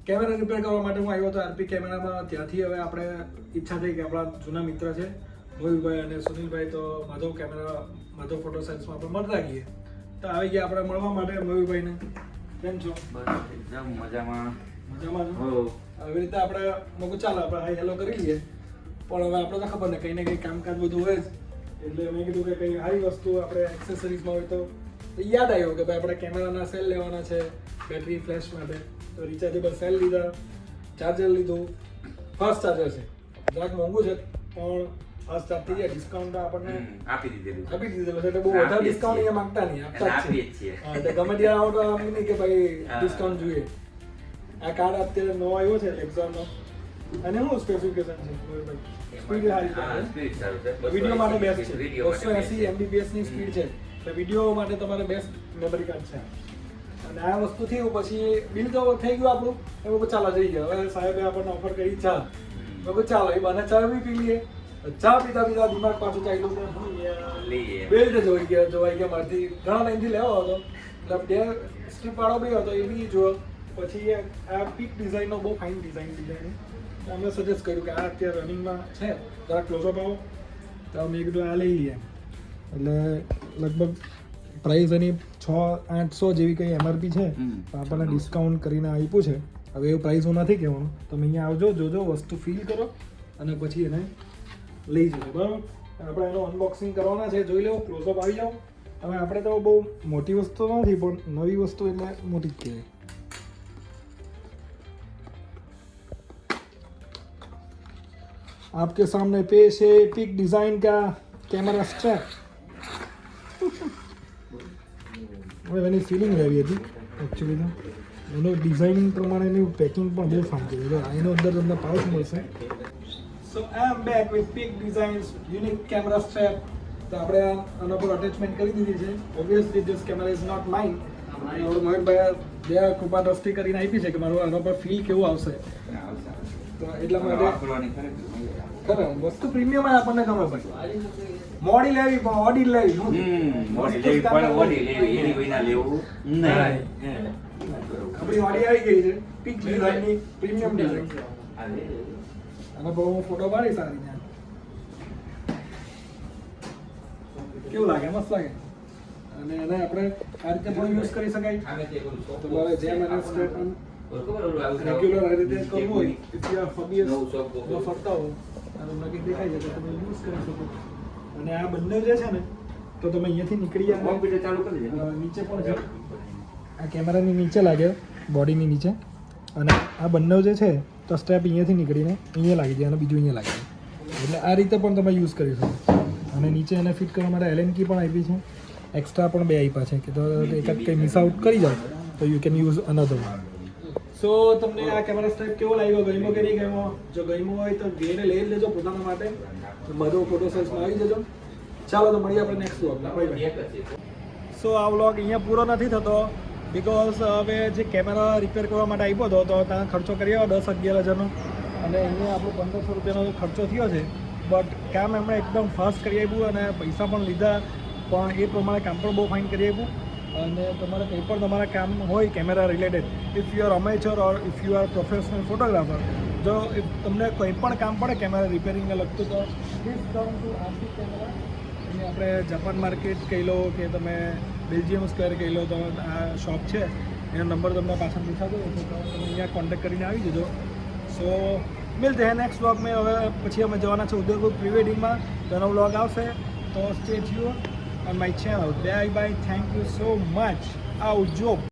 Camera repair કરવા માટે હું આવ્યો હતો આરપી કેમેરામાં. ત્યાંથી હવે આપણે ઈચ્છા થઈ કે આપણા જૂના મિત્ર છે મોહિલભાઈ અને સુનિલભાઈ, તો માધવ ફોટો સાયન્સમાં આપણે મળતા ગઈએ. તો આવી ગયા આપણે મળવા માટે મોહિલભાઈને. કેમ છો? એકદમ મજામાં. મજામાં છો? આવી રીતે આપણે મોકું ચાલો આપણે હાઈ હેલો કરી લઈએ. પણ હવે આપણે તો ખબર ને કંઈ ને કંઈ કામકાજ બધું હોય જ, એટલે મેં કીધું કે કંઈ સારી વસ્તુ આપણે એક્સેસરીઝમાં હોય તો યાદ આવ્યું કે ભાઈ આપણે કેમેરાના સેલ લેવાના છે બેટરી ફ્લેશ માટે. તો રિચાર્જેબલ સેલ લીધા, ચાર્જર લીધું. ફાસ્ટ ચાર્જર છે, જરાક મોંઘું છે પણ ફાસ્ટ ચાર્જ થઈ જાય. ડિસ્કાઉન્ટ આપણને આપી દીધેલું છે, એટલે બહુ વધારે ડિસ્કાઉન્ટ અહીંયા માંગતા નહીં, આપતા જ છીએ. હા, એટલે ગમે ત્યારે આવો તો આમ નહીં કે ભાઈ ડિસ્કાઉન્ટ જોઈએ. આ કાર્ડ અત્યારે નવો આવ્યો છે લેક્ઝોનનો. અને શું સ્પેસિફિકેશન છે? સ્પીડ સારી છે, વિડીયો માટે બેસ્ટ છે. 280 MBPS ની સ્પીડ છે, એટલે વિડીયો માટે તમારે બેસ્ટ મેમરી કાર્ડ છે. અને આ વસ્તુ થયું પછી બિલ તો થઈ ગયું આપણું, એવું ચાલો જઈ ગયો. હવે સાહેબે આપણને ઓફર કરી ચા, તો ચાલો એ બને ચા બી પી લઈએ. ચા પીતા પીતા દિમાગ પાછું ચાલ્યું બેલ્ટ જોવાઈ ગયા મારથી. ઘણા ટાઈમથી લેવો હતો, એટલે બે સ્ટ્રીપ વાળો બી હતો એ બી જોયો. પછી આ પીક ડિઝાઇનનો બહુ ફાઇન ડિઝાઇન અમે સજેસ્ટ કર્યું કે આ અત્યારે રનિંગમાં છે, જરા ક્લોઝઅપ આવો. તો મેં કીધું આ લઈ લઈએ. એટલે લગભગ પ્રાઇસ એની 600-800 જેવી કંઈ MRP છે, આપણને ડિસ્કાઉન્ટ કરીને આપ્યું છે. હવે એ પ્રાઇસ હું નથી કહેવાનું, તમે અહીંયા આવજો, જોજો, વસ્તુ ફીલ કરો અને પછી એને લઈ જજો. બરાબર? આપણે એનું અનબોક્સિંગ કરવાના છે, જોઈ લો, ક્લોઝઅપ આવી જાઓ. હવે આપણે તો બહુ મોટી વસ્તુ નથી, પણ નવી વસ્તુ એટલે મોટી જ કહેવાય. आपके सामने पेश है पिक डिजाइन का कैमरा स्ट्रैप. એની ફિલિંગ આવી હતી એકચ્યુઅલી. તો એનું ડિઝાઇનિંગ પ્રમાણેની પેકિંગ પણ બહુ ફાઇન છે. એનો અંદર તમને પાઉચ મળશે. So I am back with pick designs unique camera strap. તો આપણે આના પર અટેચમેન્ટ કરી દીધી છે. Obviously this camera is not mine. Maheshbhai બે કૃપા દ્રષ્ટિ કરીને આપી છે કે મારું આના પર ફીલ કેવું આવશે. તો એટલા માટે ખરે વસ્તુ પ્રીમિયમ આપણને ગમે. ભાઈ મોડી લેવી પણ ઓડી લેવી. આપણી ઓડી આવી ગઈ છે પીક ડિઝાઇનની પ્રીમિયમ ડિઝાઇન. અને બહુ હું ફોટો પાડી સારી. કેવું લાગે? મસ્ત લાગે. અને એને આપણે આ રીતે પણ યુઝ કરી શકાય. તમારે જેમ એને રેગ્યુલર આ રીતે કરવું હોય, ફરતા હો અને નજીક દેખાય છે તો તમે યુઝ કરી શકો. અને આ બંને જે છે ને, તો તમે અહીંયાથી નીકળી જાય, કોમ્પ્યુટર ચાલુ કરી દે. નીચે પણ છે, આ કેમેરાની નીચે લાગે, બોડીની નીચે. અને આ બંને જે છે તો સ્ટેપ અહીંયાથી નીકળીને અહીંયા લાગી જાય અને બીજું અહીંયા લાગી જાય. એટલે આ રીતે પણ તમે યુઝ કરી શકો. અને નીચે એને ફિટ કરવા માટે એલએન કી પણ આપી છે. એક્સ્ટ્રા પણ બે આપ્યા છે કે તો એકાદ કંઈ મિસ આઉટ કરી જાઓ તો you can use another one. So તમને આ કેમેરા સ્ટેપ કેવો લાગ્યો? ગમ્યો કે નહીં ગમ્યો? જો ગમ્યો હોય તો ઘેરે લઈ લેજો પોતાના માટે. બધો ફોટો સેલ્સમાં આવી જજો. ચાલો તો મળીએ આપણે નેક્સ્ટ વ્લોગમાં. સો આ વ્લોગ અહીંયા પૂરો નથી થતો, બિકોઝ હવે જે કેમેરા રિપેર કરવા માટે આપ્યો હતો તો ત્યાં ખર્ચો કરી આવ્યો 10-11 હજારનો. અને અહીંયા આપણો 1500 રૂપિયાનો ખર્ચો થયો છે. બટ કામ એમણે એકદમ ફાસ્ટ કરી આપ્યું અને પૈસા પણ લીધા, પણ એ પ્રમાણે કામ પણ બહુ ફાઇન કરી આપ્યું. અને તમારે કંઈ પણ તમારા કામ હોય camera related, if you are amateur or if you are professional photographer, જો તમને કંઈ પણ કામ પડે કેમેરા રિપેરિંગને લગતું તો please come to RP camera. અને આપણે જાપાન માર્કેટ કહી લો કે તમે બેલ્જિયમ સ્ક્વેર કહી લો, તો આ શોપ છે, એનો નંબર તમને પાછળ દેખાતો હોય તો તમે અહીંયા કોન્ટેક્ટ કરીને આવી જજો. સો મિલતે હે નેક્સ્ટ વ્લોગ મેં. હવે પછી અમે જવાના છે ઉદયપુર પ્રી વેડિંગમાં, તેનો વ્લોગ આવશે. તો stay tune on my channel. Bye bye. Thank you so much. આવજો.